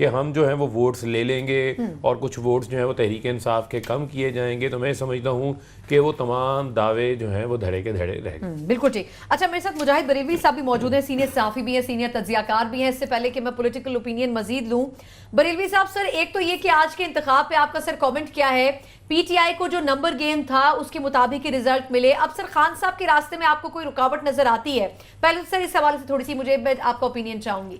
کہ ہم جو ہیں وہ ووٹس لے لیں گے اور کچھ ووٹس جو ہیں وہ تحریک انصاف کے کم کیے جائیں گے، تو میں سمجھتا ہوں کہ وہ تمام دعوے جو ہیں وہ دھڑے کے دھڑے رہ گئے۔ بالکل ٹھیک۔ اچھا میرے ساتھ مجاہد بریلوی صاحب بھی موجود ہیں، سینئر صحافی بھی ہیں، سینئر تجزیہ کار بھی ہیں۔ اس سے پہلے کہ میں پولیٹیکل اوپینین مزید لوں، بریلوی صاحب سر ایک تو یہ کہ آج کے انتخاب پہ آپ کا سر کامنٹ کیا ہے؟ پی ٹی آئی کو جو نمبر گیم تھا اس کے مطابق ہی رزلٹ ملے، اب سر خان صاحب کے راستے میں آپ کو کوئی رکاوٹ نظر آتی ہے؟ پہلے سر اس حوالے سے تھوڑی سی مجھے آپ کا اوپینین چاہوں گی۔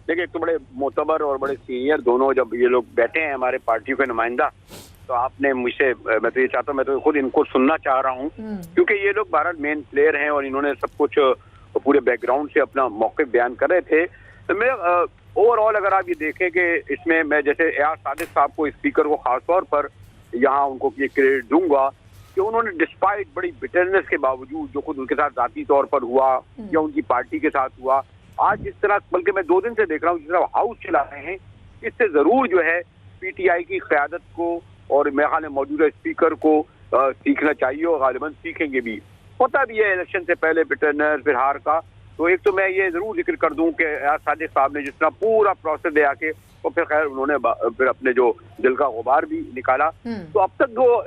دیکھیے، ایک تو بڑے معتبر اور بڑے سینئر دونوں جب یہ لوگ بیٹھے ہیں ہمارے پارٹیوں کے نمائندہ، تو آپ نے مجھ سے، میں تو یہ چاہتا ہوں، میں تو خود ان کو سننا چاہ رہا ہوں کیونکہ یہ لوگ بھارت مین پلیئر ہیں اور انہوں نے سب کچھ پورے بیک گراؤنڈ سے اپنا موقف بیان کر رہے تھے۔ تو میں اوور آل اگر آپ یہ دیکھیں کہ اس میں جیسے ایاز صادق صاحب کو، اسپیکر کو خاص طور پر یہاں ان کو یہ کریڈٹ دوں گا کہ انہوں نے ڈسپائٹ بڑی بٹرنس کے باوجود جو خود ان کے ساتھ ذاتی طور پر ہوا یا ان کی پارٹی کے ساتھ ہوا، آج جس طرح، بلکہ میں 2 دن سے دیکھ رہا ہوں جس طرح ہاؤس چلا رہے ہیں، اس سے ضرور جو ہے پی ٹی آئی کی قیادت کو اور میرے خیال میں موجودہ اسپیکر کو سیکھنا چاہیے، اور غالباً سیکھیں گے بھی۔ ہوتا بھی ہے الیکشن سے پہلے بٹرنر پھر ہار کا، تو ایک تو میں یہ ضرور ذکر کر دوں کہ ایاز صادق صاحب نے جس طرح پورا پروسیس دے آ کے، اور پھر خیر انہوں نے پھر اپنے جو دل کا غبار بھی نکالا، تو اب تک جو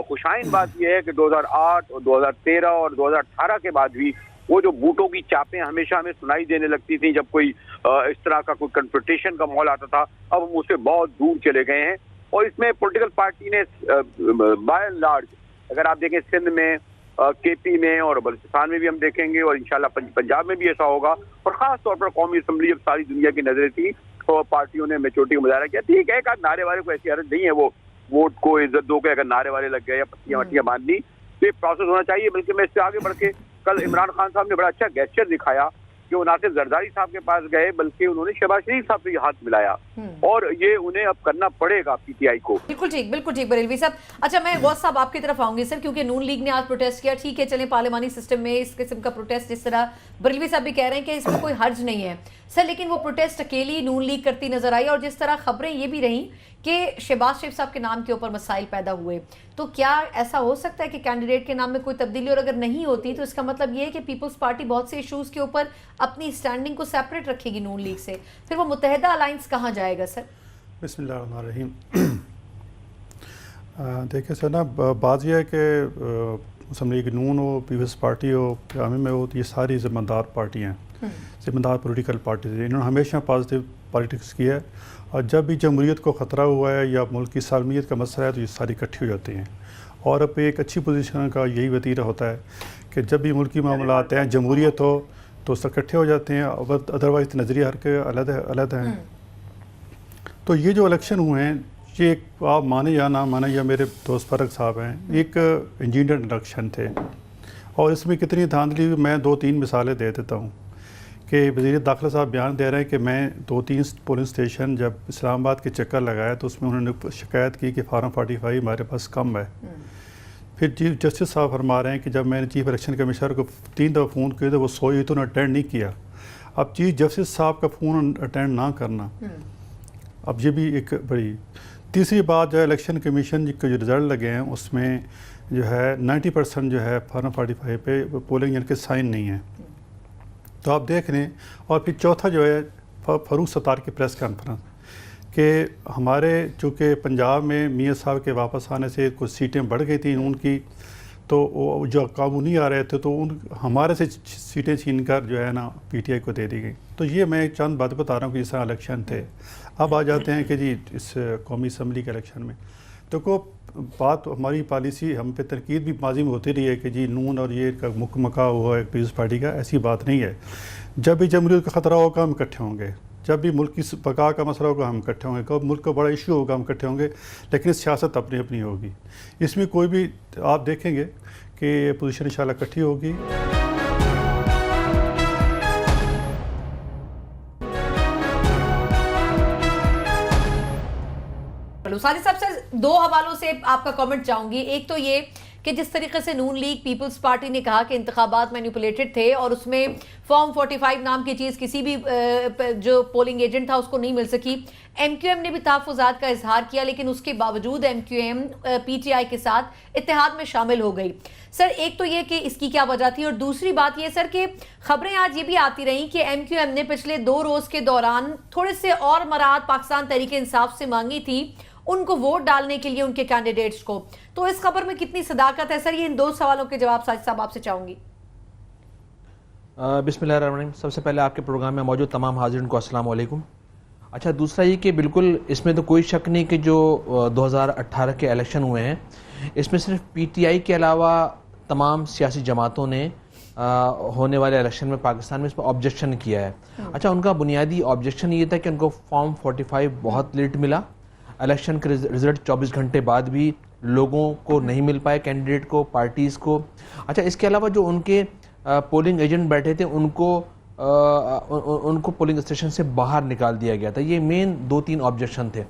خوشائن بات یہ ہے کہ 2008 اور 2013 اور 2018 کے بعد بھی وہ جو بوٹوں کی چاپیں ہمیشہ ہمیں سنائی دینے لگتی تھیں جب کوئی اس طرح کا کوئی کنفرنٹیشن کا ماحول آتا تھا، اب ہم اس سے بہت دور چلے گئے ہیں۔ اور اس میں پولیٹیکل پارٹی نے بائی اینڈ لارج، اگر آپ دیکھیں سندھ میں، کے پی میں اور بلوچستان میں بھی ہم دیکھیں گے، اور انشاءاللہ پنجاب میں بھی ایسا ہوگا، اور خاص طور پر قومی اسمبلی اب ساری دنیا کی نظریں تھی اور پارٹیوں نے میچورٹی کا مظاہرہ کیا۔ ٹھیک ہے، ایک آدھ نعرے والے کو ایسی حرج نہیں ہے، وہ ووٹ کو عزت دو کہ اگر نعرے والے لگ گئے یا پتیاں وٹیاں باندھ لی، تو یہ پروسیس ہونا چاہیے۔ بلکہ میں اس سے آگے بڑھ کے، کل عمران خان صاحب نے بڑا اچھا گیسچر دکھایا کہ وہ نہ صرف زرداری صاحب کے پاس گئے بلکہ انہوں نے شہباز شریف صاحب سے ہاتھ ملایا، اور یہ انہیں اب کرنا پڑے گا پی ٹی آئی کو۔ بالکل ٹھیک بریلوی صاحب۔ اچھا میں غوث صاحب آپ کی طرف آؤں گی سر، کیونکہ نون لیگ نے آج پروٹیسٹ کیا، ٹھیک ہے چلیں پارلیمانی سسٹم میں اس قسم کا پروٹیسٹ جس طرح بریلوی صاحب بھی کہہ رہے ہیں کہ اس میں کوئی حرج نہیں ہے سر، لیکن وہ پروٹیسٹ اکیلی نون لیگ کرتی نظر آئی، اور جس طرح خبریں یہ بھی رہیں کہ شہباز شریف صاحب کے نام کے اوپر مسائل پیدا ہوئے، تو کیا ایسا ہو سکتا ہے کہ کینڈیڈیٹ کے نام میں کوئی تبدیلی، اور اگر نہیں ہوتی تو اس کا مطلب یہ ہے کہ پیپلز پارٹی بہت سے ایشوز کے اوپر اپنی اسٹینڈنگ کو سیپریٹ رکھے گی نون لیگ سے، پھر وہ متحدہ الائنس کہاں جائے گا سر؟ بسم اللہ الرحمن الرحیم۔ دیکھیں سر نا، بات یہ ہے کہ مسلم لیگ نون ہو، پیپلز پارٹی ہو، ایم میں ہو، یہ ساری ذمہ دار پارٹیاں ہیں، ذمہ دار پولیٹیکل پارٹیز ہیں۔ انہوں نے ہمیشہ پازیٹیو پالیٹکس کی ہے، اور جب بھی جمہوریت کو خطرہ ہوا ہے یا ملک کی سالمیت کا مسئلہ ہے تو یہ ساری اکٹھی ہو جاتی ہیں، اور اب ایک اچھی پوزیشن کا یہی وتیرہ ہوتا ہے کہ جب بھی ملکی معاملات ہیں، جمہوریت ہو تو سب اکٹھے ہو جاتے ہیں، ادروائز نظریہ ہر کے علیحدہ ہیں۔ تو یہ جو الیکشن ہوئے ہیں، یہ ایک آپ مانے یا نہ مانے، یا میرے دوست فرق صاحب ہیں، ایک انجینئر الیکشن تھے، اور اس میں کتنی دھاندلی ہوئی میں 2-3 مثالیں دے دیتا ہوں کہ وزیر داخلہ صاحب بیان دے رہے ہیں کہ میں 2-3 پولنگ اسٹیشن جب اسلام آباد کے چکر لگایا تو اس میں انہوں نے شکایت کی کہ فارم 45 ہمارے پاس کم ہے۔ پھر چیف جسٹس صاحب فرما رہے ہیں کہ جب میں نے چیف الیکشن کمشنر کو 3 دفعہ فون کیا تو وہ سوئی تو انہوں نے اٹینڈ نہیں کیا۔ اب چیف جسٹس صاحب کا فون اٹینڈ نہ کرنا، اب یہ بھی ایک بڑی۔ تیسری بات جو ہے الیکشن کمیشن کے جو رزلٹ لگے ہیں اس میں جو ہے 90% جو ہے فارم 45 پہ پولنگ یعنی کہ سائن نہیں ہے، تو آپ دیکھ لیں۔ اور پھر چوتھا جو ہے فاروق ستار کی پریس کانفرنس کہ ہمارے چونکہ پنجاب میں میاں صاحب کے واپس آنے سے کچھ سیٹیں بڑھ گئی تھیں ان کی، تو وہ جو قابو نہیں آ رہے تھے تو ہمارے سے سیٹیں چھین کر جو ہے نا پی ٹی آئی کو دے دی گئی۔ تو یہ میں چند باتیں بتا رہا ہوں کہ اس طرح الیکشن تھے۔ اب آ جاتے ہیں کہ جی اس قومی اسمبلی کے الیکشن میں، تو کو بات ہماری پالیسی ہم پہ تنقید بھی ماضی میں ہوتی رہی ہے کہ جی نون اور یہ کا مکا ہوا ہے پیپلز پارٹی کا، ایسی بات نہیں ہے۔ جب بھی جمہوریت کا خطرہ ہوگا ہم اکٹھے ہوں گے، جب بھی ملک کی بقا کا مسئلہ ہوگا ہم اکٹھے ہوں گے، کب ملک کا بڑا ایشو ہوگا ہم اکٹھے ہوں گے، لیکن سیاست اپنی اپنی ہوگی۔ اس میں کوئی بھی آپ دیکھیں گے کہ پوزیشن انشاءاللہ اکٹھی ہوگی۔ سادق صاحب سے 2 حوالوں سے آپ کا کامنٹ چاہوں گی۔ ایک تو یہ کہ جس طریقے سے نون لیگ پیپلز پارٹی نے کہا کہ انتخابات مینیپولیٹڈ تھے اور اس میں فارم 45 نام کی چیز کسی بھی جو پولنگ ایجنٹ تھا اس کو نہیں مل سکی. ایم کیو ایم نے بھی تحفظات کا اظہار کیا, لیکن اس کے باوجود M Q M P T I کے ساتھ اتحاد میں شامل ہو گئی. سر ایک تو یہ کہ اس کی کیا وجہ تھی, اور دوسری بات یہ سر کہ خبریں آج یہ بھی آتی رہیں کہ ایم کیو ایم نے پچھلے 2 روز کے دوران تھوڑے سے اور مراعات پاکستان تحریک انصاف سے مانگی تھی ان کو ووٹ ڈالنے کے لیے ان کے کینڈیڈیٹس کو. تو اس خبر میں کتنی صداقت ہے سر؟ یہ ان 2 سوالوں کے جواب ساجد صاحب آپ سے چاہوں گی. بسم اللہ الرحمن الرحیم. سب سے پہلے آپ کے پروگرام میں موجود تمام حاضرین کو السلام علیکم. اچھا, دوسرا یہ کہ بالکل اس میں تو کوئی شک نہیں کہ جو 2018 کے الیکشن ہوئے ہیں اس میں صرف پی ٹی آئی کے علاوہ تمام سیاسی جماعتوں نے ہونے والے الیکشن میں پاکستان میں اس پر آبجیکشن کیا ہے. اچھا, ان کا بنیادی آبجیکشن یہ تھا کہ ان کو فارم 45 بہت لیٹ ملا, الیکشن کے رزلٹ 24 گھنٹے بعد بھی لوگوں کو نہیں مل پائے, کینڈیڈیٹ کو, پارٹیز کو. اچھا, اس کے علاوہ جو ان کے پولنگ ایجنٹ بیٹھے تھے ان کو پولنگ اسٹیشن سے باہر نکال دیا گیا تھا. یہ مین 2-3 آبجیکشن تھے.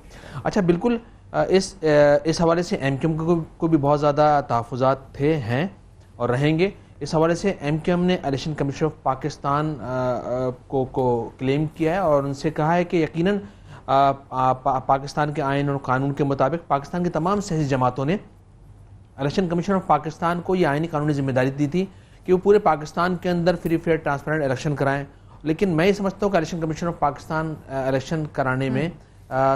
اچھا, بالکل اس حوالے سے ایم کیو ایم کو بھی بہت زیادہ تحفظات تھے, ہیں اور رہیں گے. اس حوالے سے ایم کیو ایم نے الیکشن کمیشن آف پاکستان کو کلیم کیا ہے اور ان سے کہا ہے کہ یقیناً پاکستان کے آئین اور قانون کے مطابق پاکستان کی تمام سیاسی جماعتوں نے الیکشن کمیشن آف پاکستان کو یہ آئینی قانونی ذمہ داری دی تھی کہ وہ پورے پاکستان کے اندر فری فیئر ٹرانسپیرنٹ الیکشن کرائیں. لیکن میں یہ سمجھتا ہوں کہ election commission of Pakistan election کرانے میں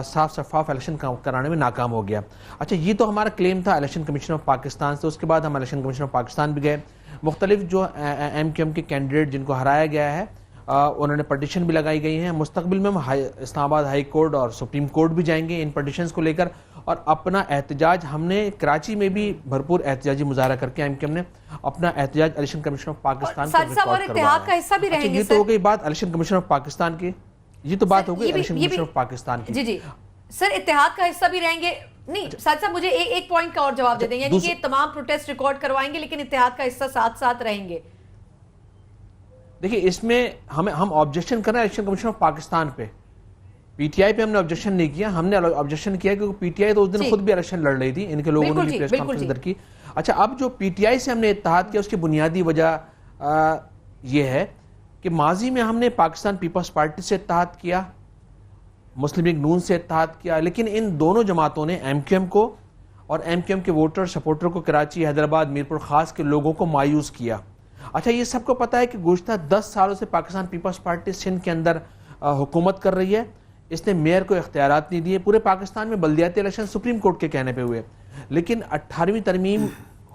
صاف شفاف الیکشن کرانے میں ناکام ہو گیا. اچھا, یہ تو ہمارا کلیم تھا الیکشن کمیشن آف پاکستان سے. اس کے بعد ہم الیکشن کمیشن آف پاکستان بھی گئے, مختلف جو ایم کیو ایم کے کینڈیڈیٹ جن کو ہرایا گیا ہے انہوں نے پٹیشن بھی لگائی گئی ہیں. مستقبل میں ہم اسلام آباد ہائی کورٹ اور سپریم کورٹ بھی جائیں گے ان پٹیشنز کو لے کر, اور اپنا احتجاج ہم نے کراچی میں بھی بھرپور احتجاجی مظاہرہ کر کے ایم کیو ایم نے اپنا احتجاج الیکشن کمیشن آف پاکستان کو ریکارڈ کروایا. کا حصہ بھی رہیں گے. یہ تو ہو گئی بات الیکشن کمیشن آف پاکستان کی, یہ تو بات ہو گئی الیکشن کمیشن آف پاکستان کی. جی جی سر, اتحاد کا حصہ بھی رہیں گے. نہیں ساجد صاحب, مجھے ایک پوائنٹ کا اور جواب دے دیں, یعنی کہ تمام پروٹیسٹ ریکارڈ کروائیں گے لیکن اتحاد کا حصہ ساتھ ساتھ رہیں گے. دیکھیں, اس میں ہم آبجیکشن کر رہے ہیں الیکشن کمیشن آف پاکستان پہ. پی ٹی آئی پہ ہم نے آبجیکشن نہیں کیا, ہم نے آبجیکشن کیا کیونکہ پی ٹی آئی تو اس دن خود بھی الیکشن لڑ رہی تھی, ان کے لوگوں نے بھی پریس کانفرنس در کی. اچھا, اب جو پی ٹی آئی سے ہم نے اتحاد کیا اس کی بنیادی وجہ یہ ہے کہ ماضی میں ہم نے پاکستان پیپلز پارٹی سے اتحاد کیا, مسلم لیگ نون سے اتحاد کیا, لیکن ان دونوں جماعتوں نے ایم کیو ایم کو اور ایم کیو ایم کے ووٹر سپورٹر کو کراچی, حیدرآباد, میرپور خاص کے لوگوں کو مایوس کیا. اچھا, یہ سب کو پتہ ہے کہ گزشتہ 10 سالوں سے پاکستان پیپلز پارٹی سندھ کے اندر حکومت کر رہی ہے. اس نے میئر کو اختیارات نہیں دیے. پورے پاکستان میں بلدیاتی الیکشن سپریم کورٹ کے کہنے پہ ہوئے, لیکن 18ویں ترمیم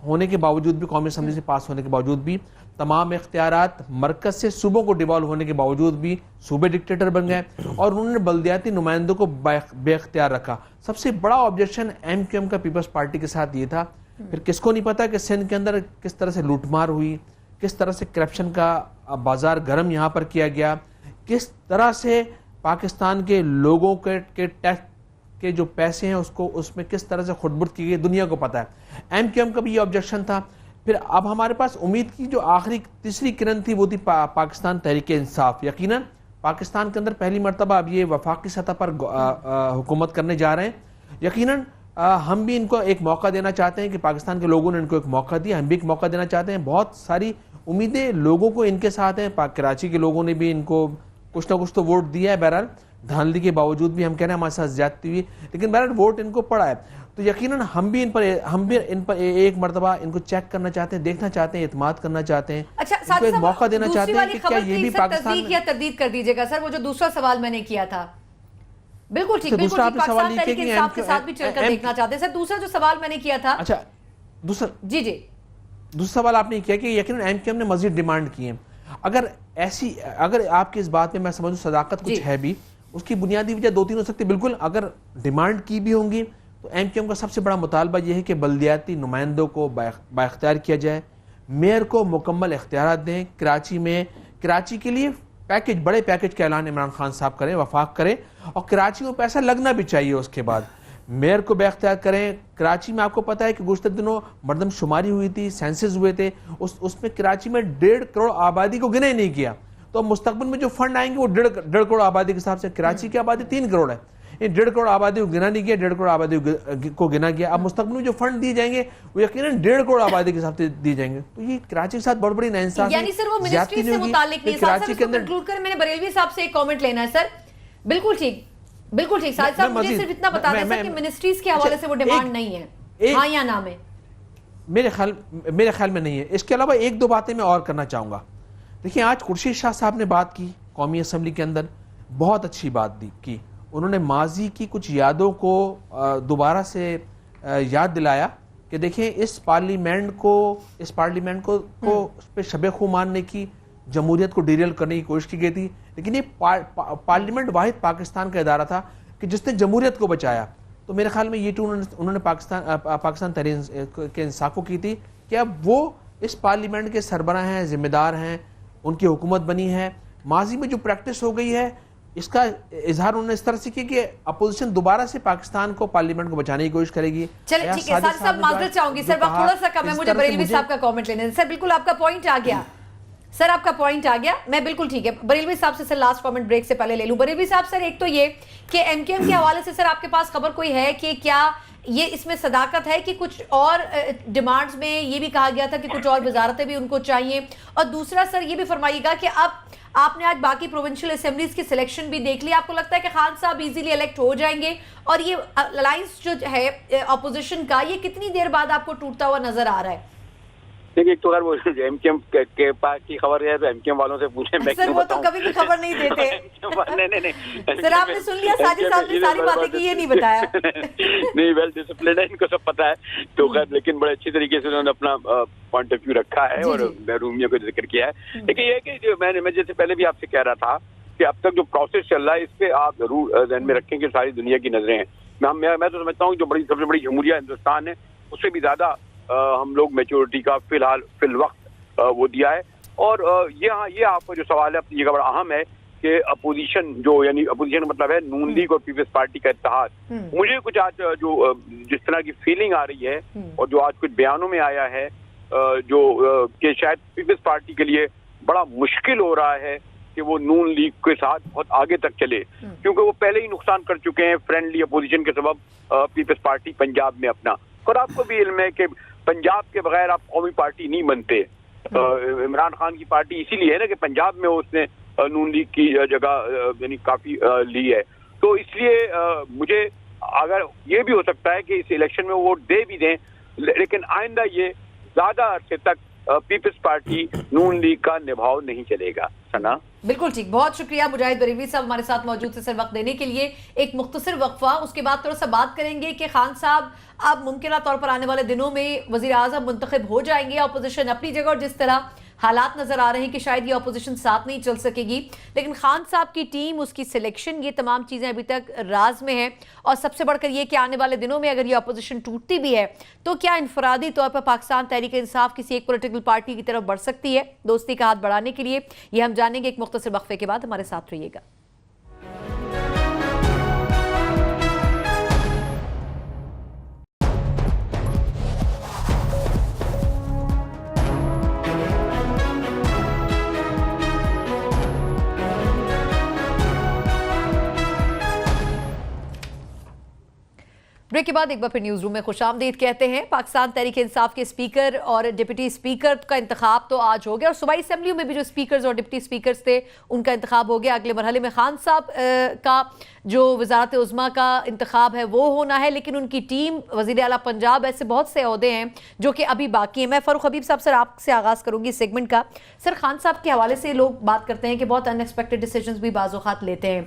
ہونے کے باوجود بھی, قومی اسمبلی سے پاس ہونے کے باوجود بھی, تمام اختیارات مرکز سے صوبوں کو ڈیوالو ہونے کے باوجود بھی صوبے ڈکٹیٹر بن گئے اور انہوں نے بلدیاتی نمائندوں کو بے اختیار رکھا. سب سے بڑا آبجیکشن ایم کیو ایم کا پیپلز پارٹی کے ساتھ یہ تھا. پھر کس کو نہیں پتا کہ سندھ کے اندر کس طرح سے لوٹ مار ہوئی, کس طرح سے کرپشن کا بازار گرم یہاں پر کیا گیا, کس طرح سے پاکستان کے لوگوں کے ٹیکس کے جو پیسے ہیں اس میں کس طرح سے خودبرد کی گئی, دنیا کو پتہ ہے. ایم کیو ایم کا بھی یہ آبجیکشن تھا. پھر اب ہمارے پاس امید کی جو آخری تیسری کرن تھی وہ تھی پاکستان تحریک انصاف. یقیناً پاکستان کے اندر پہلی مرتبہ اب یہ وفاقی سطح پر حکومت کرنے جا رہے ہیں. یقیناً ہم بھی ان کو ایک موقع دینا چاہتے ہیں کہ پاکستان کے لوگوں نے ان کو ایک موقع دیا, ہم بھی ایک موقع دینا چاہتے ہیں. بہت ساری امیدیں لوگوں کو ان کے ساتھ ہیں. کراچی کے لوگوں نے بھی ان کو کچھ نہ کچھ تو ووٹ دیا ہے. بہرحال دھاندلی کے باوجود بھی ہم کہہ رہے ہیں ہمارے ساتھ زیادتی ہوئی, لیکن بہرحال ووٹ ان کو پڑا ہے. تو یقیناً ہم بھی ان پر ایک مرتبہ ان کو چیک کرنا چاہتے ہیں, دیکھنا چاہتے ہیں, اعتماد کرنا چاہتے ہیں, ان کو ایک موقع دینا چاہتے ہیں کہ کیا یہ بھی پاکستان میں تردید کر دیجیے گا. سر وہ جو دوسرا سوال میں نے کیا تھا, بالکل ٹھیک, پاکستان تحریک انصاف کے ساتھ بھی چل کر دیکھنا چاہتے ہیں. سر دوسرا جو سوال میں نے کیا تھا, اچھا دوسرا دوسرا سوال آپ نے کیا کہ یقیناً ایم کیو ایم نے مزید ڈیمانڈ کی ہے. اگر آپ کی اس بات میں سمجھوں صداقت کچھ ہے بھی, اس کی بنیادی وجہ 2-3 ہو سکتی. بالکل اگر ڈیمانڈ کی بھی ہوں گی تو ایم کیو ایم کا سب سے بڑا مطالبہ یہ ہے کہ بلدیاتی نمائندوں کو بااختیار کیا جائے, میئر کو مکمل اختیارات دیں. کراچی کے لیے بڑے پیکج کا اعلان عمران خان صاحب کریں, وفاق کریں, اور کراچی میں پیسہ لگنا بھی چاہیے. اس کے بعد میئر کو بے اختیار کریں. کراچی میں آپ کو پتا ہے کہ گزشتہ دنوں مردم شماری ہوئی تھی, سینسز ہوئے تھے, اس میں کراچی میں 1.5 کروڑ آبادی کو گنا ہی نہیں کیا. تو مستقبل میں جو فنڈ آئیں گے وہ 1.5 کروڑ آبادی کے حساب سے, کراچی کی آبادی 3 کروڑ ہے. یہ 1.5 کروڑ آبادی کو گنا نہیں گیا, 1.5 کروڑ آبادی کو گنا گیا. اب مستقبل میں جو فنڈ دیے جائیں گے وہ یقیناً 1.5 کروڑ آبادی کے حساب سے دیے جائیں گے. تو یہ کراچی کے ساتھ بہت بڑی ناانصافی, یعنی سر وہ منسٹری سے متعلق نہیں. کراچی کے اندر کنکلوڈ کریں, میں نے بریلوی صاحب سے ایک کامنٹ لینا ہے سر. بالکل ٹھیک, بالکل ٹھیک. ساجد صاحب مجھے صرف اتنا بتا دیں سر کہ منسٹریز کے حوالے سے وہ ڈیمانڈ نہیں ہے, ہاں یا نہ میں؟ میرے خیال میں نہیں ہے. اس کے علاوہ 1-2 باتیں میں اور کرنا چاہوں گا. دیکھیں آج خورشید شاہ صاحب نے بات کی قومی اسمبلی کے اندر, بہت اچھی بات کی. انہوں نے ماضی کی کچھ یادوں کو دوبارہ سے یاد دلایا کہ دیکھیں اس پارلیمنٹ کو اس پہ شب خوں ماننے کی, جمہوریت کو ڈیریل کرنے کی کوشش کی گئی تھی. لیکن یہ پارلیمنٹ واحد پاکستان کا ادارہ تھا کہ جس نے جمہوریت کو بچایا. تو میرے خیال میں یہ تو انہوں نے پاکستان تحریک کے انصاف کو کی تھی کہ اب وہ اس پارلیمنٹ کے سربراہ ہیں, ذمہ دار ہیں, ان کی حکومت بنی ہے. ماضی میں جو پریکٹس ہو گئی ہے اس کا اظہار انہوں نے اس طرح سے کیا کہ اپوزیشن دوبارہ سے پاکستان کو پارلیمنٹ کو بچانے کی کوشش کرے گی. چلیں ٹھیک ہے ساجد صاحب, معذرت چاہوں گی سر, وقت تھوڑا سا کم ہے, مجھے بریلوی صاحب کا کامنٹ لینے دیں. سر بالکل آپ کا پوائنٹ آ گیا, سر آپ کا پوائنٹ آ گیا, میں بالکل ٹھیک ہے. بریلوی صاحب سے سر لاسٹ کامنٹ بریک سے پہلے لے لوں. بریلوی صاحب سر ایک تو یہ کہ ایم کیو ایم کے حوالے سے سر آپ کے پاس خبر کوئی ہے کہ کیا یہ اس میں صداقت ہے کہ کچھ اور ڈیمانڈز میں یہ بھی کہا گیا تھا کہ کچھ اور وزارتیں بھی ان کو چاہیے؟ اور دوسرا سر یہ بھی فرمائیے گا کہ اب آپ نے آج باقی پروونشل اسمبلیز کی سلیکشن بھی دیکھ لی, آپ کو لگتا ہے کہ خان صاحب ایزیلی الیکٹ ہو جائیں گے؟ اور یہ الائنس جو ہے اپوزیشن کا, یہ کتنی دیر بعد آپ کو ٹوٹتا ہوا نظر آ رہا ہے؟ دیکھیں ایک تو اگر وہ ایم کیو ایم کے پاس کی خبر ہے تو ایم کیو ایم والوں سے پوچھیں. سر وہ تو کبھی بھی خبر نہیں دیتے. سر آپ نے سن لیا ساجد صاحب نے ساری باتیں کی, یہ نہیں بتایا. نہیں, ویل ڈسپلنڈ ہے, ان کو سب پتا ہے. تو خیر لیکن بڑے اچھی طریقے سے انہوں نے اپنا پوائنٹ آف ویو رکھا ہے اور محرومیوں کا ذکر کیا ہے. لیکن یہ کہ جو میں جیسے پہلے بھی آپ سے کہہ رہا تھا کہ اب تک جو پروسیس چل رہا ہے اس پہ آپ ضرور ذہن میں رکھیں کہ ساری دنیا کی نظریں ہیں. میں تو سمجھتا ہوں جو سب سے بڑی جمہوریہ ہندوستان ہے اس سے بھی زیادہ ہم لوگ میچورٹی کا فی الوقت وہ دیا ہے. اور یہ آپ کا جو سوال ہے اپنی جگہ بڑا اہم ہے کہ اپوزیشن جو یعنی اپوزیشن مطلب ہے نون لیگ اور پیپلز پارٹی کا اتحاد. مجھے کچھ آج جو جس طرح کی فیلنگ آ رہی ہے اور جو آج کچھ بیانوں میں آیا ہے جو کہ شاید پیپلز پارٹی کے لیے بڑا مشکل ہو رہا ہے کہ وہ نون لیگ کے ساتھ بہت آگے تک چلے, کیونکہ وہ پہلے ہی نقصان کر چکے ہیں فرینڈلی اپوزیشن کے سبب پیپلز پارٹی پنجاب میں اپنا. اور آپ کو بھی علم ہے کہ پنجاب کے بغیر آپ قومی پارٹی نہیں بنتے. عمران خان کی پارٹی اسی لیے ہے نا کہ پنجاب میں اس نے نون لیگ کی جگہ یعنی کافی لی ہے. تو اس لیے مجھے اگر یہ بھی ہو سکتا ہے کہ اس الیکشن میں ووٹ دے بھی دیں, لیکن آئندہ یہ زیادہ عرصے تک پیپلز پارٹی نون لیگ کا نبھاؤ نہیں چلے گا. سنا بالکل ٹھیک, بہت شکریہ مجاہد بریلوی صاحب ہمارے ساتھ موجود تھے سر وقت دینے کے لیے. ایک مختصر وقفہ, اس کے بعد تھوڑا سا بات کریں گے کہ خان صاحب اب ممکنہ طور پر آنے والے دنوں میں وزیر اعظم منتخب ہو جائیں گے, اپوزیشن اپنی جگہ, اور جس طرح حالات نظر آ رہے ہیں کہ شاید یہ اپوزیشن ساتھ نہیں چل سکے گی, لیکن خان صاحب کی ٹیم, اس کی سلیکشن, یہ تمام چیزیں ابھی تک راز میں ہیں. اور سب سے بڑھ کر یہ کہ آنے والے دنوں میں اگر یہ اپوزیشن ٹوٹتی بھی ہے تو کیا انفرادی طور پر پاکستان تحریک انصاف کسی ایک پولیٹیکل پارٹی کی طرف بڑھ سکتی ہے دوستی کا ہاتھ بڑھانے کے لیے؟ یہ ہم جانیں گے ایک مختصر وقفے کے بعد. ہمارے ساتھ رہیے گا. بریک کے بعد ایک بار پھر نیوز روم میں خوش آمدید کہتے ہیں. پاکستان تحریک انصاف کے اسپیکر اور ڈپٹی اسپیکر کا انتخاب تو آج ہو گیا, اور صوبائی اسمبلیوں میں بھی جو اسپیکرز اور ڈپٹی اسپیکرز تھے ان کا انتخاب ہو گیا. اگلے مرحلے میں خان صاحب کا جو وزارت عظمیٰ کا انتخاب ہے وہ ہونا ہے, لیکن ان کی ٹیم, وزیر اعلیٰ پنجاب, ایسے بہت سے عہدے ہیں جو کہ ابھی باقی ہیں. میں فاروق حبیب صاحب سر آپ سے آغاز کروں گی سیگمنٹ کا. سر خان صاحب کے حوالے سے لوگ بات کرتے ہیں کہ بہت ان ایکسپیکٹڈ ڈیسیجنز بھی بعض اوقات لیتے ہیں.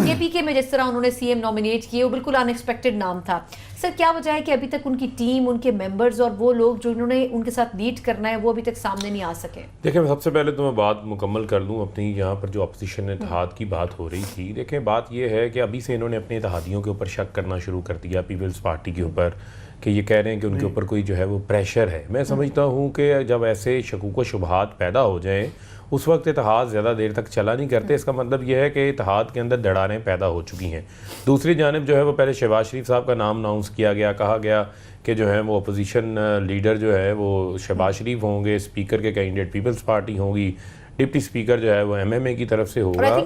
کے پی کے میں جس طرح انہوں نے سی ایم نامینیٹ کیے وہ بالکل ان ایکسپیکٹڈ نام تھا. سر کیا وجہ ہے کہ ابھی تک ان کی ٹیم, ان کے ممبرز اور وہ لوگ جو انہوں نے ان کے ساتھ لیڈ کرنا ہے وہ ابھی تک سامنے نہیں آ سکے؟ دیکھیں سب سے پہلے تو میں بات مکمل کر لوں اپنی, یہاں پر جو اپوزیشن اتحاد کی بات ہو رہی تھی. دیکھیں بات یہ ہے کہ ابھی سے انہوں نے اپنے اتحادیوں کے اوپر شک کرنا شروع کر دیا, پیپلز پارٹی کے اوپر, کہ یہ کہہ رہے ہیں کہ ان کے اوپر کوئی جو ہے وہ پریشر ہے. میں سمجھتا ہوں کہ جب ایسے شکوک و شبہات پیدا ہو جائیں اس وقت اتحاد زیادہ دیر تک چلا نہیں کرتے. اس کا مطلب یہ ہے کہ اتحاد کے اندر دراڑیں پیدا ہو چکی ہیں. دوسری جانب جو ہے وہ پہلے شہباز شریف صاحب کا نام اناؤنس کیا گیا, کہا گیا کہ جو ہے وہ اپوزیشن لیڈر جو ہے وہ شہباز شریف ہوں گے, اسپیکر کے کینڈیڈیٹ پیپلز پارٹی ہوں گی, ڈپٹی اسپیکر جو ہے وہ ایم اے کی طرف سے ہوگا.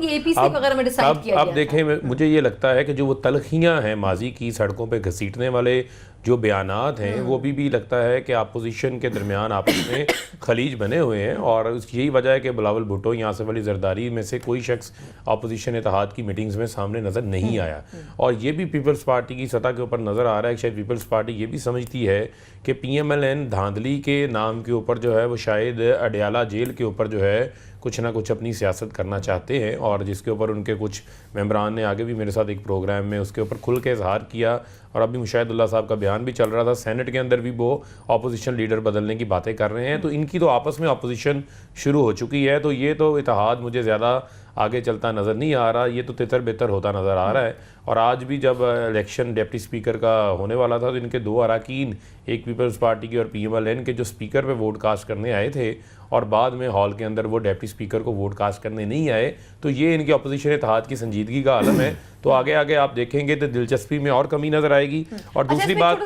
اب دیکھیں مجھے یہ لگتا ہے کہ جو وہ تلخیاں ہیں ماضی کی سڑکوں پہ گھسیٹنے والے جو بیانات ہیں وہ بھی لگتا ہے کہ اپوزیشن کے درمیان آپس میں خلیج بنے ہوئے ہیں, اور یہی وجہ ہے کہ بلاول بھٹو یا آصف علی زرداری میں سے کوئی شخص اپوزیشن اتحاد کی میٹنگز میں سامنے نظر نہیں آیا. اور یہ بھی پیپلز پارٹی کی سطح کے اوپر نظر آ رہا ہے کہ شاید پیپلز پارٹی یہ بھی سمجھتی ہے کہ پی ایم ایل این دھاندلی کے نام کے اوپر جو ہے وہ شاید اڈیالہ جیل کے اوپر جو ہے کچھ نہ کچھ اپنی سیاست کرنا چاہتے ہیں, اور جس کے اوپر ان کے کچھ ممبران نے آگے بھی میرے ساتھ ایک پروگرام میں اس کے اوپر کھل کے اظہار کیا, اور ابھی مشاہد اللہ صاحب کا بیان بھی چل رہا تھا, سینٹ کے اندر بھی وہ اپوزیشن لیڈر بدلنے کی باتیں کر رہے ہیں. تو ان کی تو آپس میں اپوزیشن شروع ہو چکی ہے, تو یہ تو اتحاد مجھے زیادہ آگے چلتا نظر نہیں آ رہا, یہ تو تتر بتر ہوتا نظر آ رہا ہے. اور آج بھی جب الیکشن ڈپٹی اسپیکر کا ہونے والا تھا تو ان کے 2 اراکین, ایک پیپلز پارٹی کے اور پی ایم ایل این کے, جو اسپیکر پہ ووٹ کاسٹ کرنے آئے تھے اور بعد میں ہال کے اندر وہ ڈپٹی اسپیکر کو ووٹ کاسٹ کرنے نہیں آئے. تو یہ ان کے اپوزیشن اتحاد کی سنجیدگی کا عالم ہے. تو آگے آپ دیکھیں گے تو دلچسپی میں اور کمی نظر آئے گی. اور دوسری بات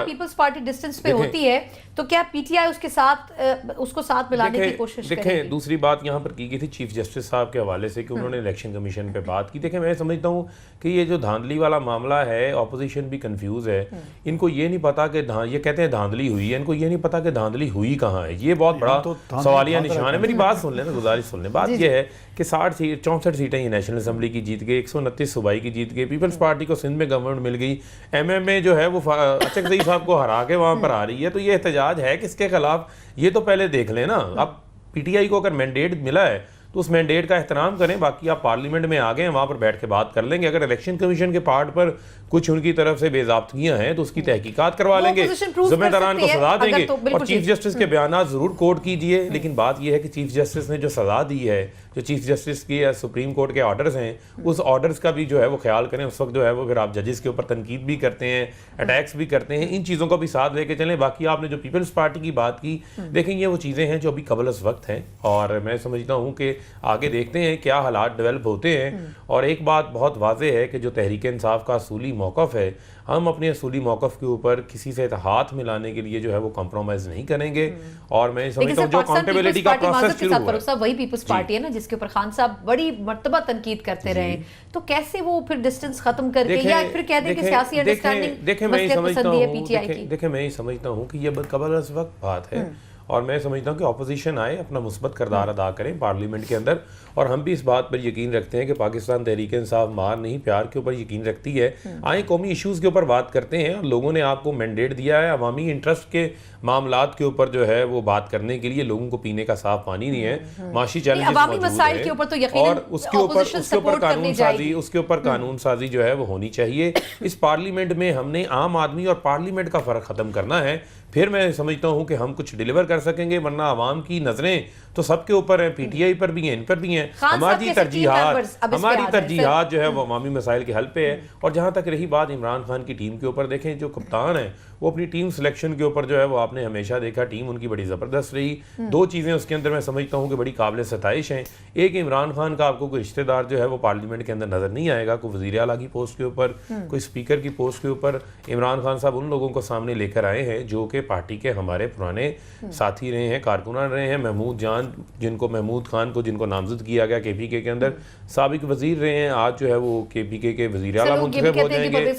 پیپلز پارٹی ڈسٹنس پہ ہوتی ہے تو کیا پی ٹی آئی اس کے ساتھ اس کو ساتھ ملانے کی کوشش کرے گی؟ دیکھیں دوسری بات یہاں پر کی گئی تھی چیف جسٹس صاحب کے حوالے سے کہ انہوں نے الیکشن کمیشن پہ بات کی. دیکھیں میں سمجھتا ہوں کہ یہ جو دھاندلی والا معاملہ ہے, اپوزیشن بھی کنفیوز ہے. ان کو یہ نہیں پتا کہ یہ کہتے ہیں دھاندلی ہوئی ہے, ان کو یہ نہیں پتا کہ دھاندلی ہوئی کہاں ہے. یہ بہت بڑا سوالیہ نشان ہے. میری بات سن لیں نا, گزارش سن لیں. بات یہ ہے کہ 64 سیٹیں یہ نیشنل اسمبلی کی جیت گئی, 129 صوبائی کی جیت گئی. پیپلز پارٹی کو سندھ میں گورنمنٹ مل گئی, ایم اے جو ہے وہ اچک زئی صاحب کو ہرا کے وہاں پر آ رہی ہے. تو یہ احتجاج ہے کس کے خلاف, یہ تو پہلے دیکھ لیں نا. اب پی ٹی آئی کو اگر مینڈیٹ ملا ہے تو اس مینڈیٹ کا احترام کریں. باقی آپ پارلیمنٹ میں آ گئے ہیں, وہاں پر بیٹھ کے بات کر لیں گے. اگر الیکشن کمیشن کے پارٹ پر کچھ ان کی طرف سے بے ضابطگیاں ہیں تو اس کی تحقیقات کروا لیں گے, ذمہ داران کو سزا دیں گے. اور چیف جسٹس کے بیانات ضرور کوٹ کیجئے, لیکن بات یہ ہے کہ چیف جسٹس نے جو سزا دی ہے, جو چیف جسٹس کی سپریم کورٹ کے آرڈرز ہیں, اس آرڈرز کا بھی جو ہے وہ خیال کریں. اس وقت جو ہے وہ پھر آپ ججز کے اوپر تنقید بھی کرتے ہیں, اٹیکس بھی کرتے ہیں, ان چیزوں کو بھی ساتھ لے کے چلیں. باقی آپ نے جو پیپلز پارٹی کی بات کی, دیکھیں یہ وہ چیزیں ہیں جو ابھی قبل از وقت ہیں, اور میں سمجھتا ہوں کہ آگے دیکھتے ہیں کیا حالات ڈیولپ ہوتے ہیں. اور ایک بات بہت واضح ہے کہ جو تحریک انصاف کا اصولی موقف ہے, ہم اپنے اصولی موقف کے اوپر کسی سے ہاتھ ملانے کے لیے جو ہے وہ کمپرومائز نہیں کریں گے. اور میں سمجھتا ہوں جو اکاؤنٹیبلٹی کا پروسیس شروع ہوا ہے, وہی پیپلز پارٹی ہے نا جس کے اوپر خان صاحب بڑی مرتبہ تنقید کرتے رہے, تو کیسے وہ پھر ڈسٹنس ختم کر کے یا پھر کہہ دیں کہ سیاسی انڈرسٹینڈنگ مصلحت پسندی ہے پی ٹی آئی کی؟ دیکھیں میں یہ سمجھتا ہوں کہ یہ قبل از وقت بات ہے, اور میں سمجھتا ہوں کہ اپوزیشن آئے, اپنا مثبت کردار ادا کریں پارلیمنٹ کے اندر. اور ہم بھی اس بات پر یقین رکھتے ہیں کہ پاکستان تحریک انصاف مار نہیں پیار کے اوپر یقین رکھتی ہے. آئیں قومی ایشوز کے اوپر بات کرتے ہیں, اور لوگوں نے آپ کو مینڈیٹ دیا ہے عوامی انٹرسٹ کے معاملات کے اوپر جو ہے وہ بات کرنے کے لیے. لوگوں کو پینے کا صاف پانی نہیں ہے, معاشی چیلنجز موجود ہیں, اور اس کے اوپر قانون سازی جو ہے وہ ہونی چاہیے. اس پارلیمنٹ میں ہم نے عام آدمی اور پارلیمنٹ کا فرق ختم کرنا ہے, پھر میں سمجھتا ہوں کہ ہم کچھ ڈیلیور کر سکیں گے. ورنہ عوام کی نظریں تو سب کے اوپر ہیں, پی ٹی آئی پر بھی ہیں, ان پر بھی ہیں. ہماری ترجیحات جو ہے وہ عوامی مسائل کے حل پہ ہے. اور جہاں تک رہی بات عمران خان کی ٹیم کے اوپر, دیکھیں جو کپتان ہیں وہ اپنی ٹیم سلیکشن کے اوپر جو ہے وہ آپ نے ہمیشہ دیکھا ٹیم ان کی بڑی زبردست رہی. 2 چیزیں اس کے اندر میں سمجھتا ہوں کہ بڑی قابل ستائش ہیں. ایک, عمران خان کا آپ کو کوئی رشتہ دار جو ہے وہ پارلیمنٹ کے اندر نظر نہیں آئے گا, کوئی وزیر اعلیٰ کی پوسٹ کے اوپر, کوئی اسپیکر کی پوسٹ کے اوپر. عمران خان صاحب ان لوگوں کو سامنے لے کر آئے ہیں جو کہ پارٹی کے ہمارے پرانے ساتھی رہے ہیں, کارکنان رہے ہیں. محمود خان کو جن کو نامزد کیا گیا کے پی کے اندر, سابق وزیر رہے ہیں, آج جو ہے وہ کے پی کے وزیر اعلیٰ منتخب ہو جائیں گے.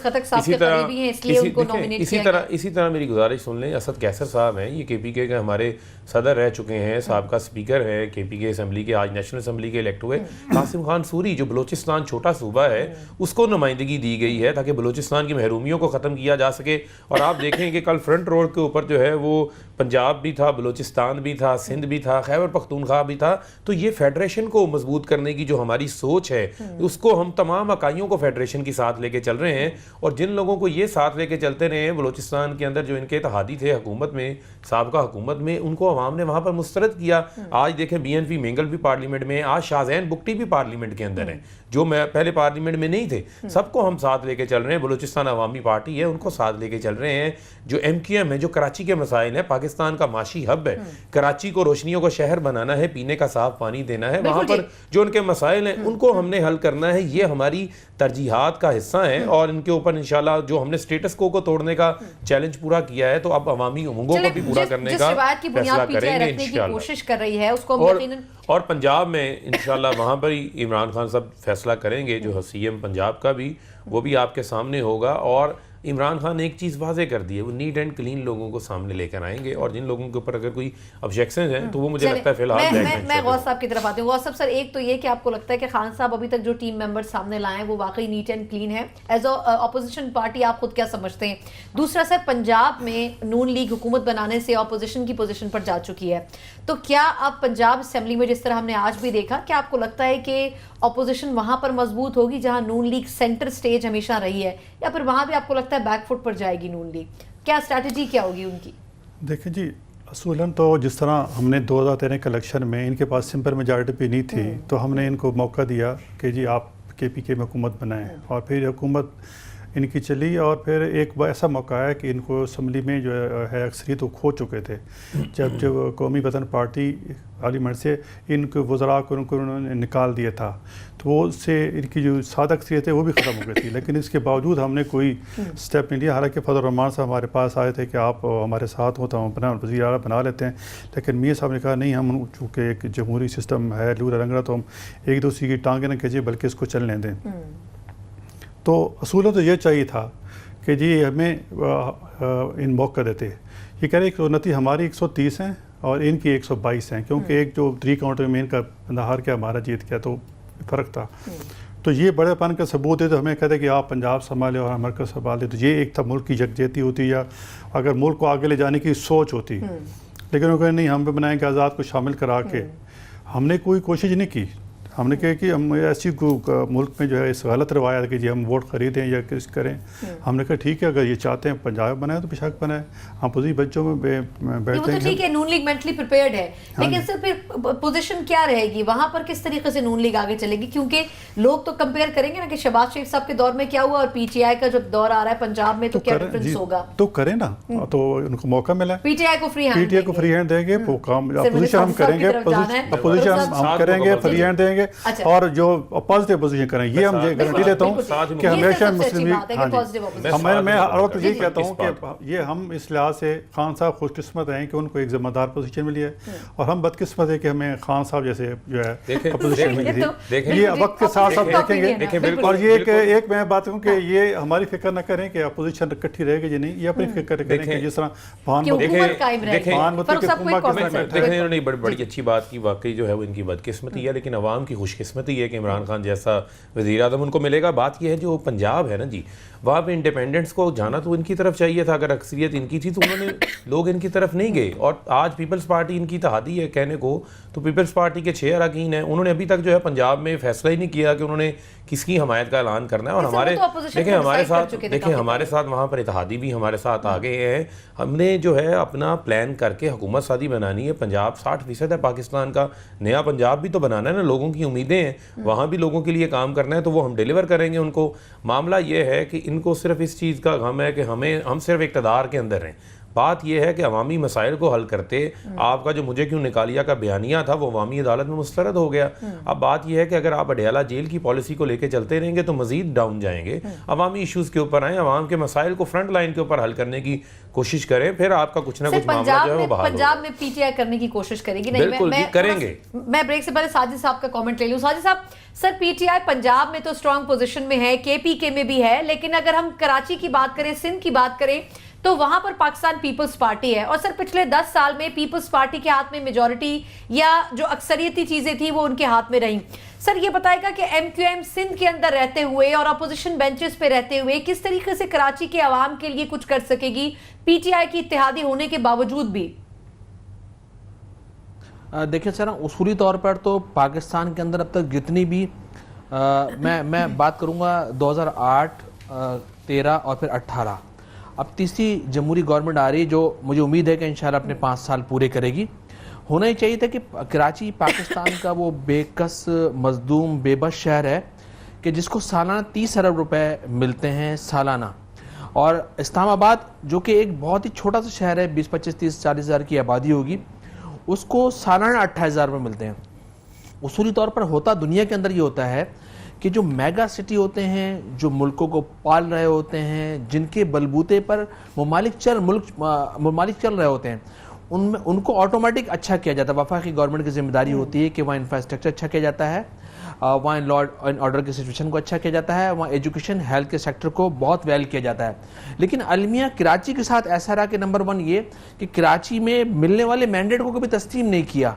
اسی طرح میری گزارش سن لیں, اسد کیسر صاحب ہیں, یہ کے پی کے ہمارے صدر رہ چکے ہیں, سابقہ اسپیکر ہیں کے پی کے اسمبلی کے, آج نیشنل اسمبلی کے الیکٹ ہوئے. قاسم خان سوری جو بلوچستان چھوٹا صوبہ ہے اس کو نمائندگی دی گئی ہے تاکہ بلوچستان کی محرومیوں کو ختم کیا جا سکے. اور آپ دیکھیں کہ کل فرنٹ روڈ کے اوپر جو ہے وہ پنجاب بھی تھا, بلوچستان بھی تھا, سندھ بھی تھا, خیبر پختونخوا بھی تھا. تو یہ فیڈریشن کو مضبوط کرنے کی جو ہماری سوچ ہے اس کو ہم تمام اکائیوں کو فیڈریشن کی ساتھ لے کے چل رہے ہیں. اور جن لوگوں کو یہ ساتھ لے کے چلتے رہے ہیں بلوچستان کے اندر جو ان کے اتحادی تھے حکومت میں, سابقہ حکومت میں, ان کو عوام نے وہاں پر مسترد کیا. آج دیکھیں بی این پی مینگل بھی پارلیمنٹ میں, آج شاہزین بگٹی بھی پارلیمنٹ کے اندر ہیں جو پہلے پارلیمنٹ میں نہیں تھے. سب کو ہم ساتھ لے کے چل رہے ہیں. بلوچستان عوامی پارٹی ہے, ان کو ساتھ لے کے چل رہے ہیں. جو ایم کیو ایم ہے جو کراچی کے مسائل ہیں, پاکستان کا معاشی ہب ہے, کراچی کو روشنیوں کو شہر بنانا ہے, پینے کا صاف پانی دینا ہے, وہاں پر جو ان کے مسائل ہیں ان کو ہم نے حل کرنا ہے. یہ ہماری ترجیحات کا حصہ ہیں, اور ان کے اوپر انشاءاللہ جو ہم نے سٹیٹس کو توڑنے کا چیلنج پورا کیا ہے تو اب عوامی امنگوں کو بھی پورا کرنے کا فیصلہ کریں گے انشاءاللہ. کوشش کر رہی ہے اس کو اور پنجاب میں انشاءاللہ وہاں پر ہی عمران خان صاحب فیصلہ کریں گے جو سی ایم پنجاب کا بھی وہ بھی آپ کے سامنے ہوگا. اور عمران خان نے ایک چیز واضح کر دی ہے, وہ نیٹ اینڈ کلین لوگوں کو سامنے لے کر آئیں گے, اور جن لوگوں کے اوپر اگر کوئی آبجیکشنز ہیں تو وہ مجھے لگتا ہے فی الحال میں غوث صاحب کی طرف آتی ہوں. غوث صاحب سر ایک تو یہ کہ آپ کو لگتا ہے کہ خان صاحب ابھی تک جو ٹیم ممبر سامنے لائے ہیں وہ واقعی نیٹ اینڈ کلین ہے ایز اپوزیشن پارٹی, آپ خود کیا سمجھتے ہیں؟ دوسرا سر پنجاب میں نون لیگ حکومت بنانے سے اپوزیشن کی پوزیشن پر جا چکی ہے, تو کیا اب پنجاب اسمبلی میں جس طرح ہم نے آج بھی دیکھا, کیا آپ کو لگتا ہے کہ اپوزیشن وہاں پر مضبوط ہوگی جہاں نون لیگ سینٹر سٹیج ہمیشہ رہی ہے, یا پھر وہاں بھی آپ کو لگتا ہے بیک فٹ پر جائے گی نون لیگ؟ کیا اسٹریٹجی کیا ہوگی ان کی؟ دیکھیں جی, اصولاً تو جس طرح ہم نے 2013 کے الیکشن میں ان کے پاس سمپل میجارٹی بھی نہیں تھی تو ہم نے ان کو موقع دیا کہ جی آپ کے پی کے میں حکومت بنائیں, اور پھر حکومت ان کی چلی, اور پھر ایک ایسا موقع ہے کہ ان کو اسمبلی میں جو ہے اکثریت وہ کھو چکے تھے جب قومی وطن پارٹی پارلیمنٹ سے ان کے وزراء کو انہوں نے نکال دیا تھا, تو وہ اس سے ان کی جو سادہ اکثریت ہے وہ بھی ختم ہو گئی تھی. لیکن اس کے باوجود ہم نے کوئی اسٹیپ نہیں لیا, حالانکہ فضل الرحمان صاحب ہمارے پاس آئے تھے کہ آپ ہمارے ساتھ ہو تو ہم اپنا وزیر اعلیٰ بنا لیتے ہیں, لیکن میاں صاحب نے کہا نہیں, ہم چونکہ ایک جمہوری سسٹم ہے لورا رنگڑا, تو ہم ایک دوسرے کی ٹانگیں نہ کھینچیں بلکہ اس کو چلنے دیں. تو اصولوں تو یہ چاہیے تھا کہ جی ہمیں ان موقع دیتے. یہ کہہ رہے کہ انتی ہماری 130 ہیں اور ان کی 122 ہیں, کیونکہ ایک جو 3 کاؤنٹر میں ان کا بندہ ہار کیا ہمارا جیت گیا, تو فرق تھا. تو یہ بڑے پن کا ثبوت ہے, تو ہمیں کہتے کہ آپ پنجاب سنبھالے اور مرکز سنبھالے, تو یہ ایک تھا ملک کی یکجہتی ہوتی یا اگر ملک کو آگے لے جانے کی سوچ ہوتی. لیکن وہ کہتے نہیں, ہم بھی بنائیں گے آزاد کو شامل کرا کے. ہم نے کوئی کوشش نہیں کی, ہم نے کہا کہ ہم ایسی ملک میں جو ہے اس غلط روایت کہ جی ہم ووٹ خریدیں یا کس کریں. ہم نے کہا ٹھیک ہے, اگر یہ چاہتے ہیں پنجاب بنائیں تو بشک بنائیں, ہم پوزیشن بچوں میں بیٹھتے ہیں. ٹھیک ہے, نون لیگ مینٹلی پریپیئرڈ ہے, لیکن سر پھر پوزیشن کیا رہے گی وہاں پر, کس طریقے سے نون لیگ آگے چلے گی؟ کیونکہ لوگ تو کمپیئر کریں گے نا کہ شہباز شریف صاحب کے دور میں کیا ہوا اور پی ٹی آئی کا جو دور آ رہا ہے پنجاب میں, تو کیا ڈفرنس ہوگا؟ تو کریں نا, تو ان کو موقع ملا, پی ٹی آئی کو فری ہینڈ دیں گے, وہ کام اپوزیشن ہم کریں گے, اپوزیشن ہم کریں گے, فری ہینڈ دیں گے, اور جو پازیٹیو پوزیشن کریں. یہ ہم گارنٹی دیتا ہوں کہ ہمیشہ مسلم میں ہر وقت یہی کہتا ہوں کہ یہ ہم اس لحاظ سے خان صاحب خوش قسمت ہیں کہ ان کو ایک ذمہ دار پوزیشن ملی ہے, اور ہم بدقسمت ہے کہ ہمیں خان صاحب جیسے جو ہے اپوزیشن ملی تھی. یہ وقت کے ساتھ ساتھ دیکھیں گے. اور یہ ایک میں بات ہوں کہ یہ ہماری فکر نہ کریں کہ اپوزیشن اکٹھی رہے گی, یہ نہیں, یہ اپنی فکر کریں کہ جس طرح بڑی اچھی بات کی, واقعی جو ہے وہ ان کی بدقسمتی ہے, لیکن عوام کی خوش قسمتی ہے کہ عمران خان جیسا وزیر اعظم ان کو ملے گا. بات یہ ہے جو پنجاب ہے نا جی, وہاں پہ انڈیپینڈنٹس کو جانا تو ان کی طرف چاہیے تھا, اگر اکثریت ان کی تھی تو انہوں نے لوگ ان کی طرف نہیں گئے. اور آج پیپلز پارٹی ان کی اتحادی ہے کہنے کو, تو پیپلز پارٹی کے 6 اراکین ہیں, انہوں نے ابھی تک جو ہے پنجاب میں فیصلہ ہی نہیں کیا کہ انہوں نے کس کی حمایت کا اعلان کرنا ہے. اور ہمارے ساتھ وہاں پر اتحادی بھی ہمارے ساتھ آ گئے ہیں. ہم نے جو ہے اپنا پلان کر کے حکومت سازی بنانی ہے. پنجاب 60% ہے پاکستان کا, نیا پنجاب بھی تو بنانا ہے نا, لوگوں کی امیدیں ہیں, وہاں بھی لوگوں کے لیے کام کرنا ہے, تو وہ ہم ڈیلیور کریں گے ان کو. معاملہ یہ ہے کہ ان کو صرف اس چیز کا غم ہے کہ ہم صرف اقتدار کے اندر ہیں. بات یہ ہے کہ عوامی مسائل کو حل کرتے, آپ کا جو مجھے کیوں نکالیا کا بیانیہ تھا وہ عوامی عدالت میں مسترد ہو گیا. اب بات یہ ہے کہ اگر آپ اڈیالہ جیل کی پالیسی کو لے کے چلتے رہیں گے تو مزید ڈاؤن جائیں گے. عوامی ایشوز کے اوپر آئیں, عوام کے مسائل کو فرنٹ لائن کے اوپر حل کرنے کی کوشش کریں, پھر آپ کا کچھ نہ کچھ معاملہ جو ہے وہ بحال ہوگا. پنجاب میں پی ٹی آئی کرنے کی کوشش کرے گی. بالکل کریں گے. میں بریک سے پہلے ساجد صاحب کا کامنٹ لے لوں. ساجد صاحب, سر پی ٹی آئی پنجاب میں تو اسٹرانگ پوزیشن میں ہے, کے پی کے میں بھی ہے, لیکن اگر ہم کراچی کی بات کریں, سندھ کی بات کریں, تو وہاں پر پاکستان پیپلز پارٹی ہے. اور سر پچھلے 10 سال میں پیپلز پارٹی کے ہاتھ میں میجورٹی یا جو اکثریتی چیزیں تھی وہ ان کے ہاتھ میں رہیں. سر یہ بتائے گا کہ ایم کیو ایم سندھ کے اندر رہتے ہوئے اور اپوزیشن بینچز پہ رہتے ہوئے کس طریقے سے کراچی کے عوام کے لیے کچھ کر سکے گی پی ٹی آئی کی اتحادی ہونے کے باوجود بھی؟ دیکھیں سر, اصولی طور پر تو پاکستان کے اندر اب تک جتنی بھی میں بات کروں گا 2008, 13 اور پھر 18, اب تیسری جمہوری گورنمنٹ آ رہی ہے جو مجھے امید ہے کہ انشاءاللہ اپنے 5 سال پورے کرے گی. ہونا ہی چاہیے تھا کہ کراچی پاکستان کا وہ بے کس, مظلوم, بے بس شہر ہے کہ جس کو سالانہ 30 ارب روپے ملتے ہیں سالانہ, اور اسلام آباد جو کہ ایک بہت ہی چھوٹا سا شہر ہے, 20, 25, 30, 40 ہزار کی آبادی ہوگی, اس کو سالانہ 28,000 روپے ملتے ہیں. اصولی طور پر ہوتا دنیا کے اندر یہ ہوتا ہے کہ جو میگا سٹی ہوتے ہیں، جو ملکوں کو پال رہے ہوتے ہیں، جن کے بلبوتے پر ممالک چل رہے ہوتے ہیں، ان کو آٹومیٹک اچھا کیا جاتا ہے. وفاقی گورنمنٹ کی ذمہ داری ہوتی ہے کہ وہاں انفراسٹرکچر اچھا کیا جاتا ہے، وہاں لا اینڈ آرڈر کی سچویشن کو اچھا کیا جاتا ہے، وہاں ایجوکیشن ہیلتھ کے سیکٹر کو بہت ویل کیا جاتا ہے. لیکن المیہ کراچی کے ساتھ ایسا رہا کہ نمبر 1 یہ کہ کراچی میں ملنے والے مینڈیٹ کو کبھی تسلیم نہیں کیا.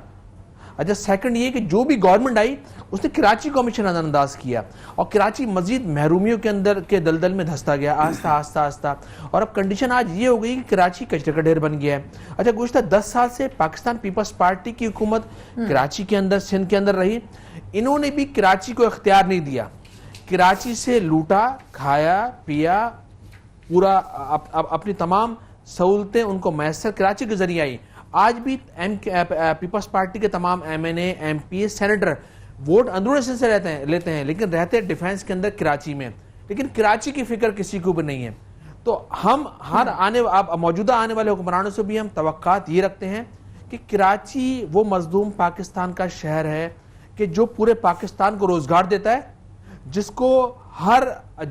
اچھا سیکنڈ یہ کہ جو بھی گورنمنٹ آئی اس نے کراچی کو ہمیشہ نظر انداز کیا، اور کراچی مزید محرومیوں کے اندر کے دلدل میں دھستا گیا آہستہ. اور اب کنڈیشن آج یہ ہو گئی کہ کراچی کچرے کا ڈھیر بن گیا ہے. اچھا گزشتہ 10 سال سے پاکستان پیپلز پارٹی کی حکومت کراچی کے اندر، سندھ کے اندر رہی. انہوں نے بھی کراچی کو اختیار نہیں دیا، کراچی سے لوٹا کھایا پیا، پورا اپنی تمام سہولتیں ان کو میسر کراچی کے ذریعے آئی. آج بھی پیپلز پارٹی کے تمام ایم این اے، ایم پی اے، سینیٹر ووٹ اندرون سے لیتے ہیں، لیکن رہتے ڈیفینس کے اندر کراچی میں. لیکن کراچی کی فکر کسی کو بھی نہیں ہے. تو ہم موجودہ آنے والے حکمرانوں سے بھی ہم توقعات یہ رکھتے ہیں کہ کراچی وہ مظلوم پاکستان کا شہر ہے کہ جو پورے پاکستان کو روزگار دیتا ہے، جس کو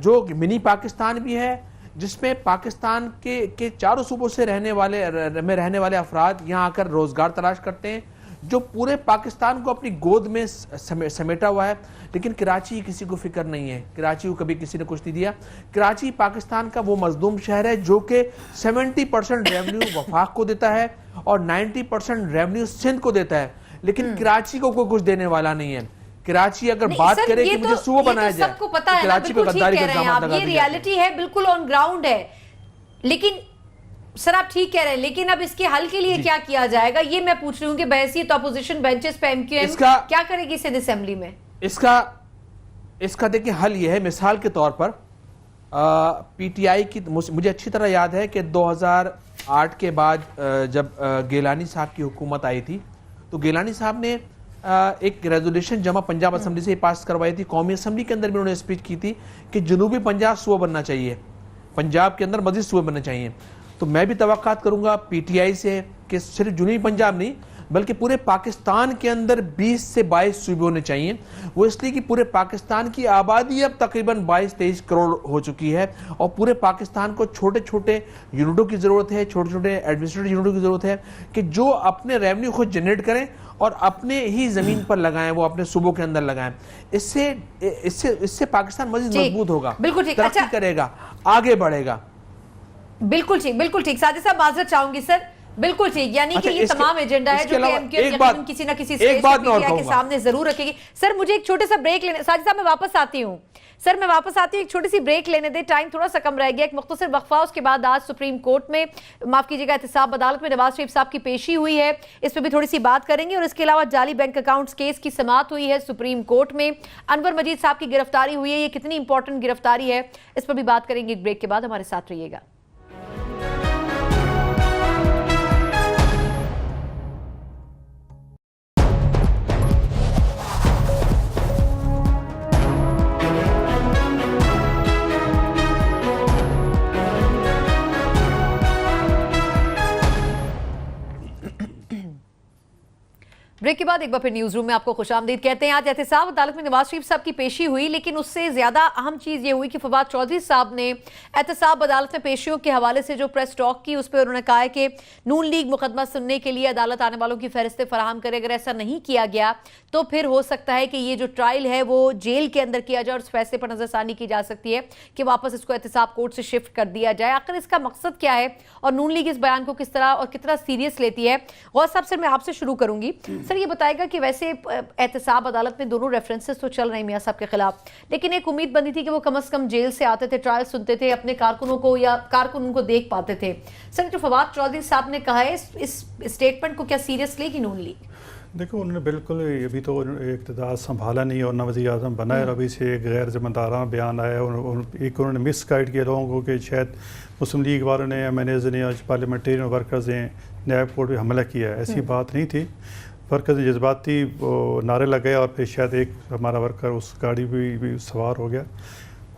جو منی پاکستان بھی ہے، جس میں پاکستان کے چاروں صوبوں سے رہنے والے افراد یہاں آ کر روزگار تلاش کرتے ہیں، جو پورے پاکستان کو اپنی گود میں سمیٹا ہوا ہے. لیکن کراچی کسی کو فکر نہیں ہے، کراچی کو کبھی کسی نے کچھ نہیں دیا. کراچی پاکستان کا وہ مظلوم شہر ہے جو کہ 70% ریونیو وفاق کو دیتا ہے اور 90% ریونیو سندھ کو دیتا ہے، لیکن کراچی کو کوئی کچھ دینے والا نہیں ہے. کراچی اگر بات کرے کہ مجھے صوبہ بنایا جائے، سب کو پتا ہے نا، بالکل ٹھیک کہہ رہے ہیں آپ، یہ ریالٹی ہے، بالکل آن گراؤنڈ ہے. لیکن سر آپ ٹھیک کہہ رہے ہیں، لیکن اب اس کے حل کے لیے کیا کیا جائے گا، یہ میں پوچھ رہی ہوں کہ بحیثیت اپوزیشن بینچز پہ ایم کیو ایم کیا کرے گی سندھ اسمبلی میں؟ اس کا دیکھیں حل یہ ہے. مثال کے طور پر پی ٹی آئی کی، مجھے اچھی طرح یاد ہے کہ 2008 کے بعد جب گیلانی صاحب کی حکومت آئی تھی تو گیلانی صاحب نے ایک ریزولوشن جمع پنجاب اسمبلی سے پاس کروائی تھی. قومی اسمبلی کے اندر بھی انہوں نے اسپیچ کی تھی کہ جنوبی پنجاب صوبہ بننا چاہیے، پنجاب کے اندر مزید صوبے بننے چاہیے. تو میں بھی توقعات کروں گا پی ٹی آئی سے کہ صرف جنوبی پنجاب نہیں بلکہ پورے پاکستان کے اندر 20 سے 22 صوبے ہونے چاہیے. وہ اس لیے کہ پورے پاکستان کی آبادی اب تقریباً 22-23 کروڑ ہو چکی ہے، اور پورے پاکستان کو چھوٹے چھوٹے یونٹوں کی ضرورت ہے، چھوٹے چھوٹے ایڈمنسٹریٹو یونٹوں کی ضرورت ہے کہ جو اپنے ریونیو خود جنریٹ کریں اور اپنے ہی زمین پر لگائیں، وہ اپنے صوبوں کے اندر لگائیں. اس سے پاکستان مزید مضبوط ہوگا، ترقی کرے گا، آگے بڑھے گا. بالکل ٹھیک. ساجد صاحب معذرت چاہوں گی سر، بالکل ٹھیک. یعنی کہ یہ تمام ایجنڈا ہے جو کہ ایم کیو ایم کسی نہ کسی اسٹیج پہ پی ٹی آئی کے سامنے ضرور رکھے گی. سر مجھے ایک چھوٹے سا بریک لینے، ساجد صاحب میں واپس آتی ہوں، ایک چھوٹی سی بریک لینے دیں، ٹائم تھوڑا سا کم رہ گیا. ایک مختصر وقفہ، اس کے بعد آج سپریم کورٹ میں، معاف کیجیے گا، احتساب عدالت میں نواز شریف صاحب کی پیشی ہوئی ہے، اس پہ بھی تھوڑی سی بات کریں گے. اور اس کے علاوہ جعلی بینک اکاؤنٹس کیس کی سماعت ہوئی ہے سپریم کورٹ میں، انور مجید صاحب کی گرفتاری ہوئی ہے، یہ کتنی امپورٹنٹ گرفتاری ہے، اس پر بھی بات کریں گے. ایک بریک کے بعد ہمارے ساتھ رہیے گا. بریک کے بعد ایک بار پھر نیوز روم میں آپ کو خوش آمدید کہتے ہیں. آج احتساب عدالت میں نواز شریف صاحب کی پیشی ہوئی، لیکن اس سے زیادہ اہم چیز یہ ہوئی کہ فواد چودھری صاحب نے احتساب عدالت میں پیشیوں کے حوالے سے جو پریس ٹاک کی، اس پہ انہوں نے کہا ہے کہ نون لیگ مقدمہ سننے کے لیے عدالت آنے والوں کی فہرستیں فراہم کرے. اگر ایسا نہیں کیا گیا تو پھر ہو سکتا ہے کہ یہ جو ٹرائل ہے وہ جیل کے اندر کیا جائے، اور اس فیصلے پر نظر ثانی کی جا سکتی ہے کہ واپس اس کو احتساب کورٹ سے شفٹ کر دیا جائے. آخر اس کا مقصد کیا ہے اور نون لیگ اس بیان کو کس طرح اور کتنا سیریس لیتی ہے؟ غوث صاحب، سر میں آپ سے شروع کروں گی. سر یہ بتائے گا کہ ویسے احتساب عدالت میں دونوں ریفرنسز تو چل رہے ہیں میاں صاحب کے خلاف، لیکن ایک امید بنی تھی کہ وہ کم از کم جیل سے آتے تھے، ٹرائل سنتے تھے، اپنے کارکنوں کو یا کارکن ان کو دیکھ پاتے تھے. سر جو فواد چودھری صاحب نے کہا ہے، اس اسٹیٹمنٹ کو کیا سیریس لے گی نون لیگ؟ دیکھو انہوں نے بالکل ابھی تو اقتدار سنبھالا نہیں اور نہ وزیر اعظم بنا ہے، اور ابھی سے ایک غیر ذمہ دارانہ بیان آیا ہے. ایک انہوں نے مس گائیڈ کیا لوگوں کو کہ شاید مسلم لیگ والوں نے، ایم این ایز نے، پارلیمنٹرین ورکرز نے نیب کورٹ پہ حملہ کیا ہے. ایسی بات نہیں تھی. ورکرز نے جذباتی نعرے لگائے اور پھر شاید ایک ہمارا ورکر اس گاڑی بھی سوار ہو گیا.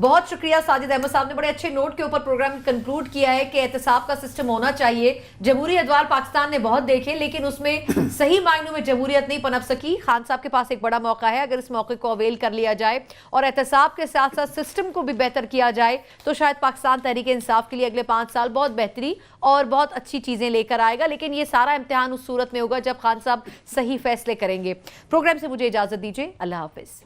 بہت شکریہ ساجد احمد صاحب نے بڑے اچھے نوٹ کے اوپر پروگرام کنکلوڈ کیا ہے کہ احتساب کا سسٹم ہونا چاہیے. جمہوری ادوار پاکستان نے بہت دیکھے لیکن اس میں صحیح معنوں میں جمہوریت نہیں پنپ سکی. خان صاحب کے پاس ایک بڑا موقع ہے, اگر اس موقع کو اویل کر لیا جائے اور احتساب کے ساتھ ساتھ سسٹم کو بھی بہتر کیا جائے تو شاید پاکستان تحریک انصاف کے لیے اگلے 5 سال بہت بہتری اور بہت اچھی چیزیں لے کر آئے گا. لیکن یہ سارا امتحان اس صورت میں ہوگا جب خان صاحب صحیح فیصلے کریں گے. پروگرام سے مجھے اجازت دیجیے, اللہ حافظ.